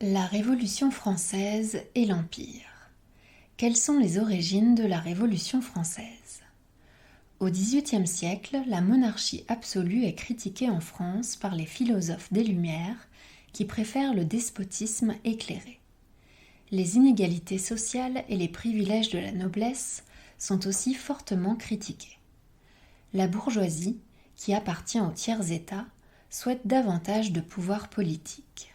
La Révolution française et l'Empire. Quelles sont les origines de la Révolution française? Au XVIIIe siècle, la monarchie absolue est critiquée en France par les philosophes des Lumières qui préfèrent le despotisme éclairé. Les inégalités sociales et les privilèges de la noblesse sont aussi fortement critiqués. La bourgeoisie, qui appartient au tiers-état, souhaite davantage de pouvoir politique.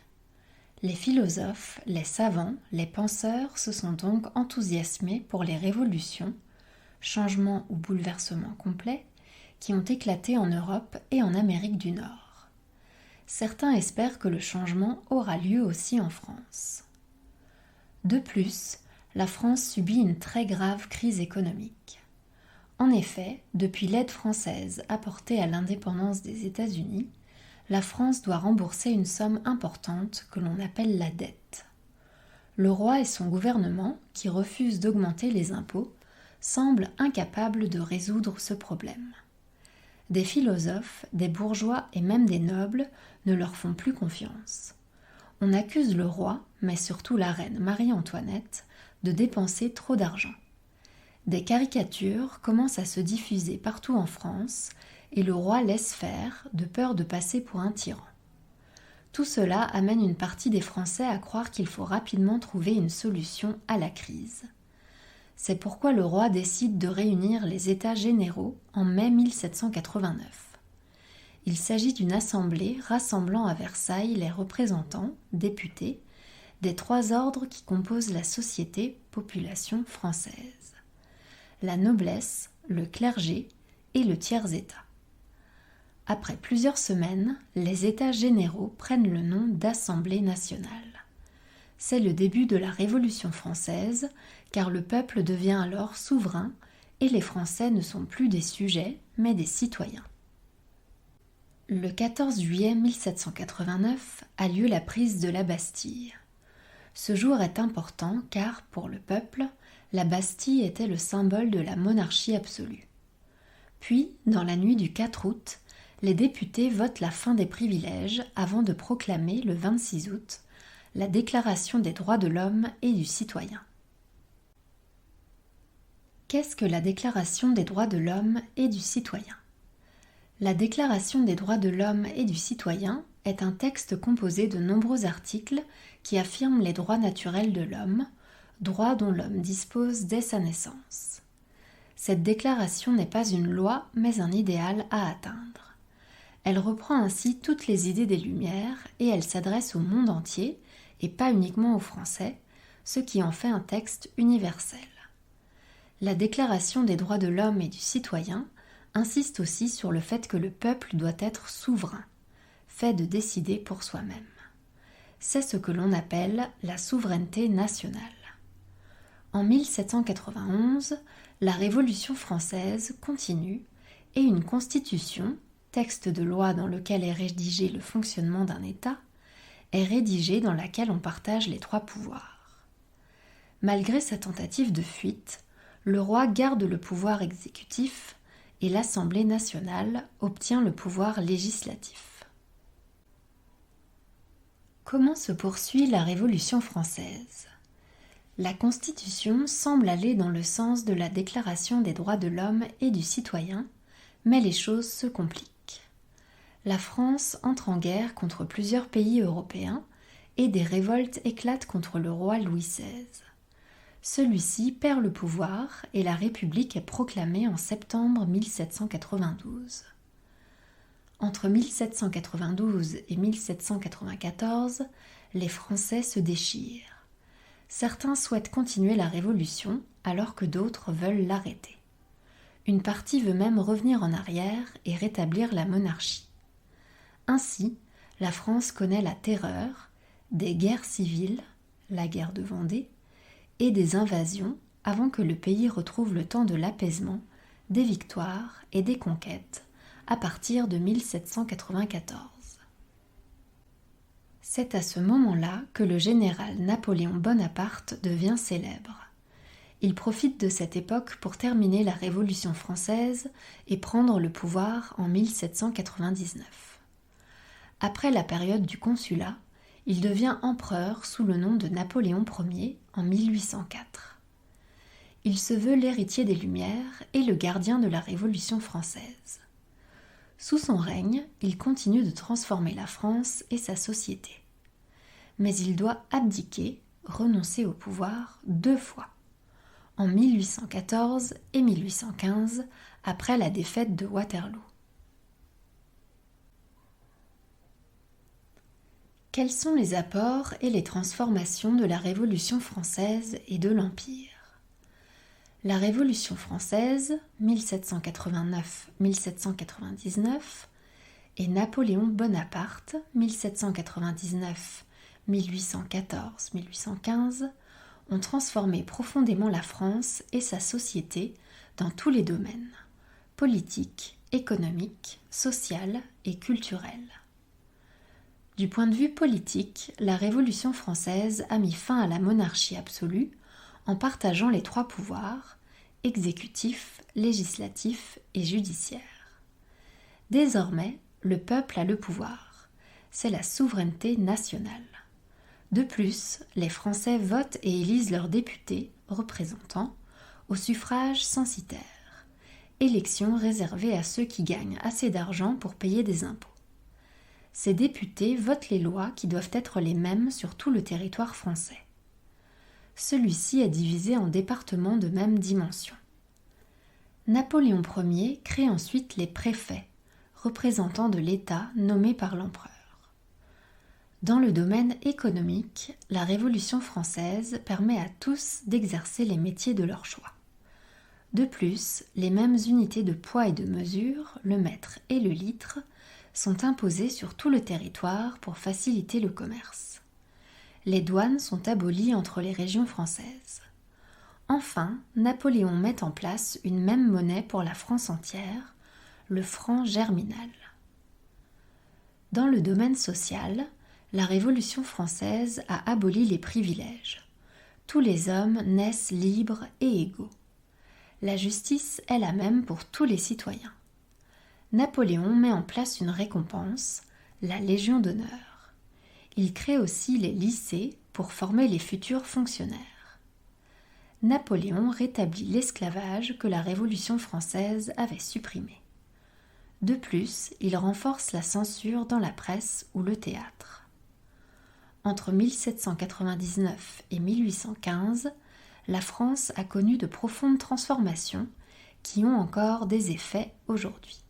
Les philosophes, les savants, les penseurs se sont donc enthousiasmés pour les révolutions, changements ou bouleversements complets, qui ont éclaté en Europe et en Amérique du Nord. Certains espèrent que le changement aura lieu aussi en France. De plus, la France subit une très grave crise économique. En effet, depuis l'aide française apportée à l'indépendance des États-Unis, la France doit rembourser une somme importante que l'on appelle la dette. Le roi et son gouvernement, qui refusent d'augmenter les impôts, semblent incapables de résoudre ce problème. Des philosophes, des bourgeois et même des nobles ne leur font plus confiance. On accuse le roi, mais surtout la reine Marie-Antoinette, de dépenser trop d'argent. Des caricatures commencent à se diffuser partout en France et le roi laisse faire, de peur de passer pour un tyran. Tout cela amène une partie des Français à croire qu'il faut rapidement trouver une solution à la crise. C'est pourquoi le roi décide de réunir les États généraux en mai 1789. Il s'agit d'une assemblée rassemblant à Versailles les représentants, députés, des trois ordres qui composent la société-population française: la noblesse, le clergé et le tiers-état. Après plusieurs semaines, les États généraux prennent le nom d'Assemblée nationale. C'est le début de la Révolution française, car le peuple devient alors souverain et les Français ne sont plus des sujets, mais des citoyens. Le 14 juillet 1789 a lieu la prise de la Bastille. Ce jour est important car, pour le peuple, la Bastille était le symbole de la monarchie absolue. Puis, dans la nuit du 4 août, les députés votent la fin des privilèges avant de proclamer, le 26 août, la Déclaration des droits de l'homme et du citoyen. Qu'est-ce que la Déclaration des droits de l'homme et du citoyen? La Déclaration des droits de l'homme et du citoyen est un texte composé de nombreux articles qui affirment les droits naturels de l'homme, droits dont l'homme dispose dès sa naissance. Cette déclaration n'est pas une loi, mais un idéal à atteindre. Elle reprend ainsi toutes les idées des Lumières et elle s'adresse au monde entier, et pas uniquement aux Français, ce qui en fait un texte universel. La Déclaration des droits de l'homme et du citoyen insiste aussi sur le fait que le peuple doit être souverain, fait de décider pour soi-même. C'est ce que l'on appelle la souveraineté nationale. En 1791, la Révolution française continue et une constitution, texte de loi dans lequel est rédigé le fonctionnement d'un État, est rédigée dans laquelle on partage les trois pouvoirs. Malgré sa tentative de fuite, le roi garde le pouvoir exécutif et l'Assemblée nationale obtient le pouvoir législatif. Comment se poursuit la Révolution française? La Constitution semble aller dans le sens de la Déclaration des droits de l'homme et du citoyen, mais les choses se compliquent. La France entre en guerre contre plusieurs pays européens et des révoltes éclatent contre le roi Louis XVI. Celui-ci perd le pouvoir et la République est proclamée en septembre 1792. Entre 1792 et 1794, les Français se déchirent. Certains souhaitent continuer la Révolution alors que d'autres veulent l'arrêter. Une partie veut même revenir en arrière et rétablir la monarchie. Ainsi, la France connaît la terreur, des guerres civiles, la guerre de Vendée, et des invasions avant que le pays retrouve le temps de l'apaisement, des victoires et des conquêtes à partir de 1794. C'est à ce moment-là que le général Napoléon Bonaparte devient célèbre. Il profite de cette époque pour terminer la Révolution française et prendre le pouvoir en 1799. Après la période du Consulat, Il devient empereur sous le nom de Napoléon Ier en 1804. Il se veut l'héritier des Lumières et le gardien de la Révolution française. Sous son règne, il continue de transformer la France et sa société. Mais il doit abdiquer, renoncer au pouvoir 2 fois, en 1814 et 1815, après la défaite de Waterloo. Quels sont les apports et les transformations de la Révolution française et de l'Empire ? La Révolution française, 1789-1799, et Napoléon Bonaparte, 1799-1814-1815, ont transformé profondément la France et sa société dans tous les domaines, politiques, économiques, social et culturels. Du point de vue politique, la Révolution française a mis fin à la monarchie absolue en partageant les 3 pouvoirs, exécutif, législatif et judiciaire. Désormais, le peuple a le pouvoir. C'est la souveraineté nationale. De plus, les Français votent et élisent leurs députés, représentants, au suffrage censitaire, élection réservée à ceux qui gagnent assez d'argent pour payer des impôts. Ces députés votent les lois qui doivent être les mêmes sur tout le territoire français. Celui-ci est divisé en départements de même dimension. Napoléon Ier crée ensuite les préfets, représentants de l'État nommés par l'empereur. Dans le domaine économique, la Révolution française permet à tous d'exercer les métiers de leur choix. De plus, les mêmes unités de poids et de mesure, le mètre et le litre, sont imposées sur tout le territoire pour faciliter le commerce. Les douanes sont abolies entre les régions françaises. Enfin, Napoléon met en place une même monnaie pour la France entière, le franc germinal. Dans le domaine social, la Révolution française a aboli les privilèges. Tous les hommes naissent libres et égaux. La justice est la même pour tous les citoyens. Napoléon met en place une récompense, la Légion d'honneur. Il crée aussi les lycées pour former les futurs fonctionnaires. Napoléon rétablit l'esclavage que la Révolution française avait supprimé. De plus, il renforce la censure dans la presse ou le théâtre. Entre 1799 et 1815, la France a connu de profondes transformations qui ont encore des effets aujourd'hui.